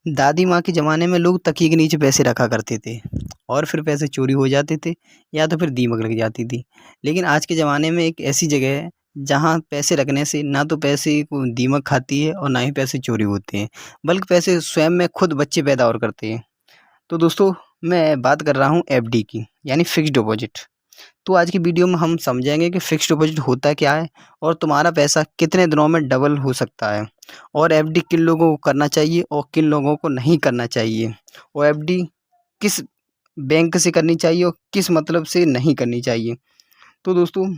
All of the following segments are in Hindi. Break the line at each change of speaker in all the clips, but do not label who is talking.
दादी माँ के ज़माने में लोग तकिए के नीचे पैसे रखा करते थे और फिर पैसे चोरी हो जाते थे या तो फिर दीमक लग जाती थी। लेकिन आज के ज़माने में एक ऐसी जगह है जहाँ पैसे रखने से ना तो पैसे को दीमक खाती है और ना ही पैसे चोरी होते हैं, बल्कि पैसे स्वयं में खुद बच्चे पैदा और करते हैं। तो दोस्तों, मैं बात कर रहा हूँ एफडी की, यानी फिक्स्ड डिपॉज़िट। तो आज की वीडियो में हम समझेंगे कि फिक्स्ड डिपॉज़िट होता क्या है और तुम्हारा पैसा कितने दिनों में डबल हो सकता है, और एफडी किन लोगों को करना चाहिए और किन लोगों को नहीं करना चाहिए, और एफडी किस बैंक से करनी चाहिए और किस मतलब से नहीं करनी चाहिए। तो दोस्तों,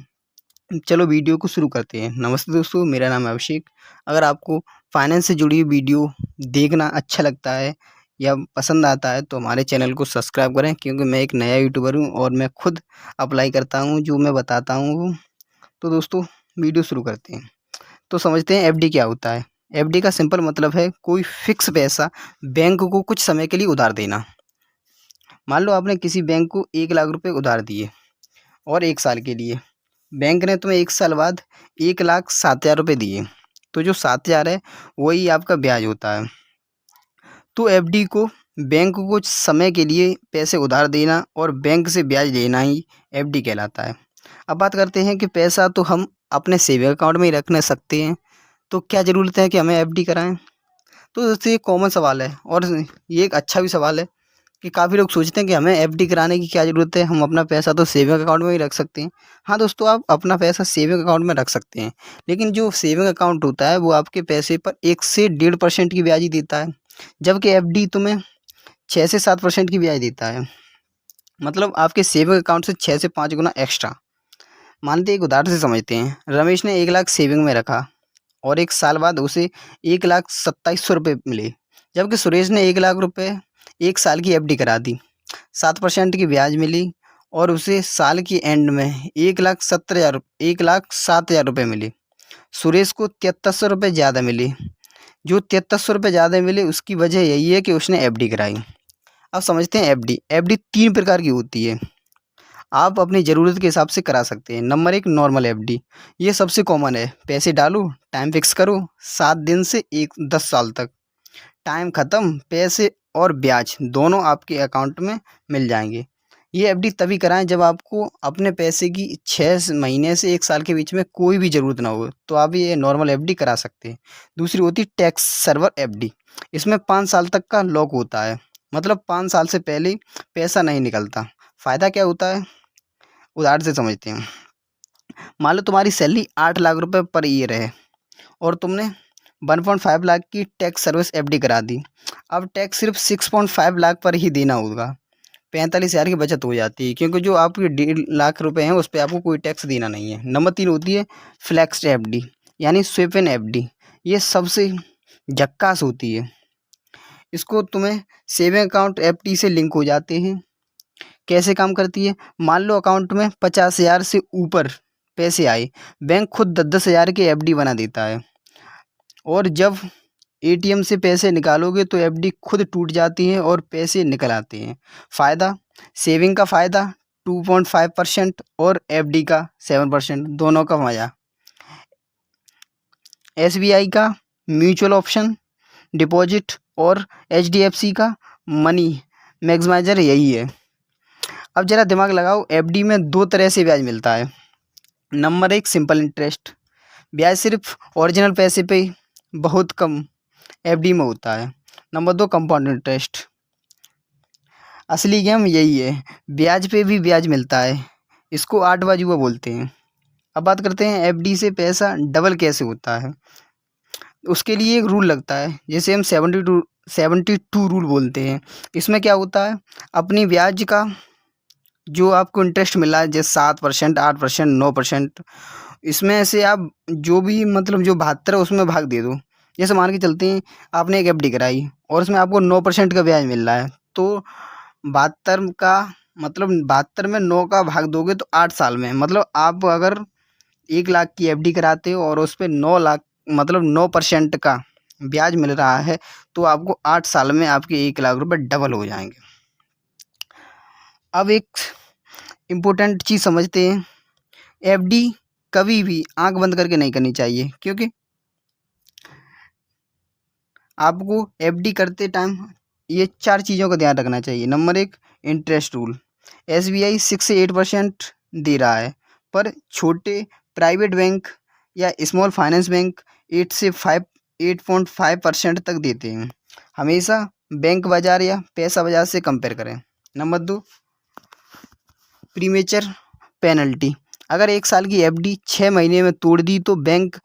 चलो वीडियो को शुरू करते हैं। नमस्ते दोस्तों, मेरा नाम है अभिषेक। अगर आपको फाइनेंस से जुड़ी हुई वीडियो देखना अच्छा लगता है या पसंद आता है तो हमारे चैनल को सब्सक्राइब करें, क्योंकि मैं एक नया यूट्यूबर हूँ और मैं खुद अप्लाई करता हूँ जो मैं बताता हूँ। तो दोस्तों, वीडियो शुरू करते हैं। तो समझते हैं एफडी क्या होता है। एफडी का सिंपल मतलब है कोई फिक्स पैसा बैंक को कुछ समय के लिए उधार देना। मान लो आपने किसी बैंक को 1 लाख रुपए उधार दिए और 1 साल के लिए। बैंक ने तुम्हें 1 साल बाद 1,07,000 रुपये दिए। तो जो 7,000 है वही आपका ब्याज होता है। तो एफडी को बैंक को कुछ समय के लिए पैसे उधार देना और बैंक से ब्याज लेना ही एफडी कहलाता है। अब बात करते हैं कि पैसा तो हम अपने सेविंग अकाउंट में ही रख सकते हैं, तो क्या ज़रूरत है कि हमें एफडी कराएं? तो दोस्तों, ये कॉमन सवाल है और ये एक अच्छा भी सवाल है कि काफ़ी लोग सोचते हैं कि हमें एफडी कराने की क्या ज़रूरत है, हम अपना पैसा तो सेविंग अकाउंट में ही रख सकते हैं। हाँ दोस्तों, आप अपना पैसा सेविंग अकाउंट में रख सकते हैं, लेकिन जो सेविंग अकाउंट होता है वो आपके पैसे पर 1 से 1.5% की ब्याज ही देता है, जबकि एफडी तुम्हें 6 से 7% की ब्याज देता है। मतलब आपके सेविंग अकाउंट से 6 से 5 गुना एक्स्ट्रा। मानते एक उदाहरण से समझते हैं। रमेश ने 1 लाख सेविंग में रखा और 1 साल बाद उसे 1,27,100 रुपये मिले, जबकि सुरेश ने 1 लाख रुपये 1 साल की एफडी करा दी। 7% की ब्याज मिली और उसे साल की एंड में 1,07,000 रुपये मिले। सुरेश को 7,300 रुपये ज़्यादा मिले। जो 7,300 रुपये ज़्यादा मिले उसकी वजह यही है कि उसने एफडी कराई। अब समझते हैं एफडी। एफडी 3 प्रकार की होती है। आप अपनी ज़रूरत के हिसाब से करा सकते हैं। Number 1, normal FD. ये सबसे कॉमन है। पैसे डालो, टाइम फिक्स करो, 7 दिन से 10 साल तक। टाइम ख़त्म, पैसे और ब्याज दोनों आपके अकाउंट में मिल जाएंगे। ये एफडी तभी कराएं जब आपको अपने पैसे की 6 महीने से 1 साल के बीच में कोई भी ज़रूरत ना हो, तो आप ये नॉर्मल एफडी करा सकते हैं। दूसरी होती है टैक्स सर्वर एफडी। इसमें 5 साल तक का लॉक होता है, मतलब 5 साल से पहले पैसा नहीं निकलता। फ़ायदा क्या होता है, उदाहरण से समझते हैं। मान लो तुम्हारी सैलरी 8 लाख रुपए पर ईयर है और तुमने 1.5 लाख की टैक्स सर्विस एफडी करा दी। अब टैक्स सिर्फ 6.5 लाख पर ही देना होगा। 45,000 की बचत हो जाती है, क्योंकि जो आपके 1.5 लाख रुपए हैं उस पर आपको कोई टैक्स देना नहीं है। नंबर 3 होती है फ्लेक्स एफडी, यानी स्वेप इन एफडी। ये सबसे झक्कास होती है। इसको तुम्हें सेविंग अकाउंट एफडी से लिंक हो जाते हैं। कैसे काम करती है? मान लो अकाउंट में 50,000 से ऊपर पैसे आए, बैंक खुद 10,000 की एफडी बना देता है, और जब एटीएम से पैसे निकालोगे तो एफडी खुद टूट जाती है और पैसे निकल आते हैं। फ़ायदा, सेविंग का फ़ायदा 2.5% और एफडी का 7%, दोनों का मज़ा। एसबीआई का म्यूचुअल ऑप्शन डिपॉजिट और एचडीएफसी का मनी मैक्सिमाइजर यही है। अब ज़रा दिमाग लगाओ, एफडी में 2 तरह से ब्याज मिलता है। Number 1, simple interest. ब्याज सिर्फ ओरिजिनल पैसे पे बहुत कम एफडी में होता है। Number 2, compound interest. असली गेम यही है, ब्याज पे भी ब्याज मिलता है। इसको 8वां जुआ बोलते हैं। अब बात करते हैं एफडी से पैसा डबल कैसे होता है। उसके लिए एक रूल लगता है, जिसे हम 72 रूल बोलते हैं। इसमें क्या होता है, अपनी ब्याज का जो आपको इंटरेस्ट मिला है, जैसे 7%, 8%, 9%, इसमें से आप जो भी मतलब जो 72 है उसमें भाग दे दो। जैसे मान के चलते हैं आपने एक एफडी कराई और उसमें आपको 9% का ब्याज मिल रहा है, तो 72 का मतलब 72 में 9 का भाग दोगे तो 8 साल में, मतलब आप अगर 1 लाख की एफडी कराते हो और उस पर 9 लाख मतलब 9% का ब्याज मिल रहा है, तो आपको 8 साल में आपके 1 लाख रुपए डबल हो जाएंगे। अब एक इम्पोर्टेंट चीज़ समझते हैं, एफडी कभी भी आंख बंद करके नहीं करनी चाहिए, क्योंकि आपको एफडी करते टाइम ये 4 चीज़ों का ध्यान रखना चाहिए। Number 1, interest rule. एसबीआई 6 से 8% दे रहा है, पर छोटे प्राइवेट बैंक या स्मॉल फाइनेंस बैंक 8 से 8.5% तक देते हैं। हमेशा बैंक बाजार या पैसा बाजार से कंपेयर करें। Number 2, premature penalty. अगर 1 साल की एफडी 6 महीने में तोड़ दी तो बैंक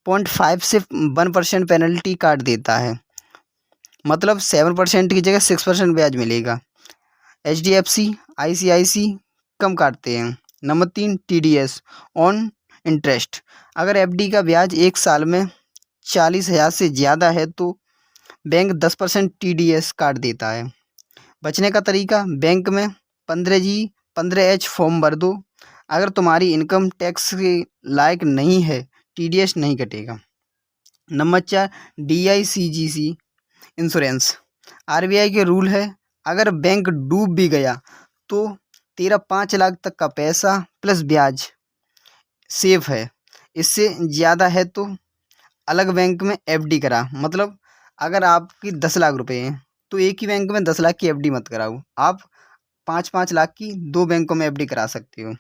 0.5 से 1% पेनल्टी काट देता है, मतलब 7% की जगह 6% ब्याज मिलेगा। एचडीएफसी, आईसीआईसी कम काटते हैं। Number 3, TDS on interest. अगर एफडी का ब्याज 1 साल में 40,000 से ज़्यादा है तो बैंक 10% टीडीएस काट देता है। बचने का तरीका, बैंक में 15G 15H फॉर्म भर दो। अगर तुम्हारी इनकम टैक्स के लायक नहीं है, टीडीएस नहीं कटेगा। Number 4, DICGC insurance. आरबीआई के रूल है, अगर बैंक डूब भी गया तो तेरा 5 लाख तक का पैसा प्लस ब्याज सेफ है। इससे ज़्यादा है तो अलग बैंक में एफडी करा। मतलब अगर आपकी 10 लाख रुपए हैं तो एक ही बैंक में 10 लाख की एफडी मत कराओ, आप 5-5 लाख की 2 बैंकों में एफडी करा सकते हो।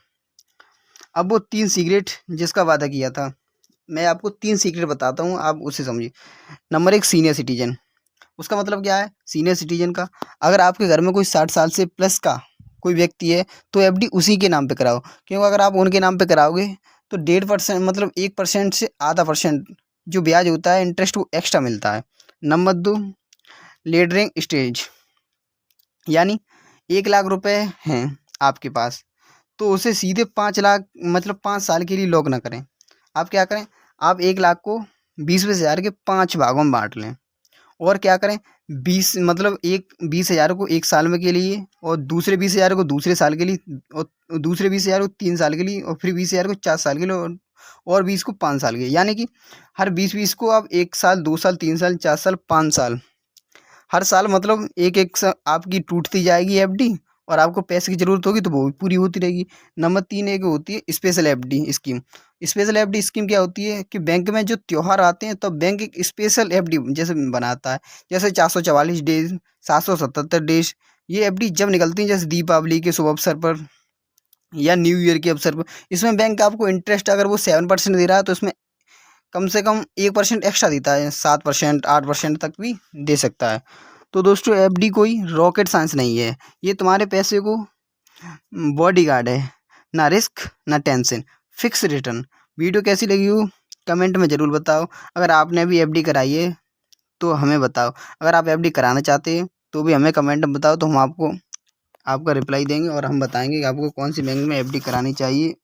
अब वो 3 सीक्रेट जिसका वादा किया था, मैं आपको 3 सीक्रेट बताता हूँ, आप उसे समझिए। Number 1, senior citizen. उसका मतलब क्या है सीनियर सिटीजन का? अगर आपके घर में कोई 60 साल से प्लस का कोई व्यक्ति है तो एफडी उसी के नाम पे कराओ, क्योंकि अगर आप उनके नाम पे कराओगे तो 1.5% मतलब 1% से आधा % जो ब्याज होता है इंटरेस्ट वो एक्स्ट्रा मिलता है। नंबर 2, लेडरिंग स्टेज, यानी 1 लाख रुपए हैं आपके पास तो उसे सीधे 5 लाख मतलब 5 साल के लिए लॉक ना करें। आप क्या करें, आप 1 लाख को 20-20 हज़ार के 5 भागों में बांट लें। और क्या करें, 20,000 को 1 साल में के लिए, और दूसरे 20,000 को दूसरे साल के लिए, और दूसरे 20,000 को 3 साल के लिए, और फिर 20,000 को 4 साल के लिए, और 20 को 5 साल के लिए। यानी कि हर 20-20 को आप 1 साल, 2 साल, 3 साल, 4 साल, 5 साल, हर साल मतलब एक आपकी टूटती जाएगी एफडी, और आपको पैसे की ज़रूरत होगी तो वो भी पूरी होती रहेगी। नंबर 3 एक होती है special FD scheme. Special FD scheme क्या होती है कि बैंक में जो त्यौहार आते हैं तो बैंक एक स्पेशल एफडी जैसे बनाता है, जैसे 444 डेज, 777 डेज। ये एफडी जब निकलती हैं, जैसे दीपावली के शुभ अवसर पर या न्यू ईयर के अवसर पर, इसमें बैंक आपको इंटरेस्ट अगर वो 7% दे रहा है तो इसमें कम से कम 1% एक्स्ट्रा देता है, 7% 8% तक भी दे सकता है। तो दोस्तों एफडी कोई रॉकेट साइंस नहीं है, ये तुम्हारे पैसे को बॉडीगार्ड है, ना रिस्क ना टेंशन, फिक्स रिटर्न। वीडियो कैसी लगी हो कमेंट में ज़रूर बताओ। अगर आपने अभी एफडी कराई है तो हमें बताओ, अगर आप एफडी कराना चाहते हैं तो भी हमें कमेंट में बताओ, तो हम आपको आपका रिप्लाई देंगे और हम बताएंगे कि आपको कौन सी बैंक में एफडी करानी चाहिए।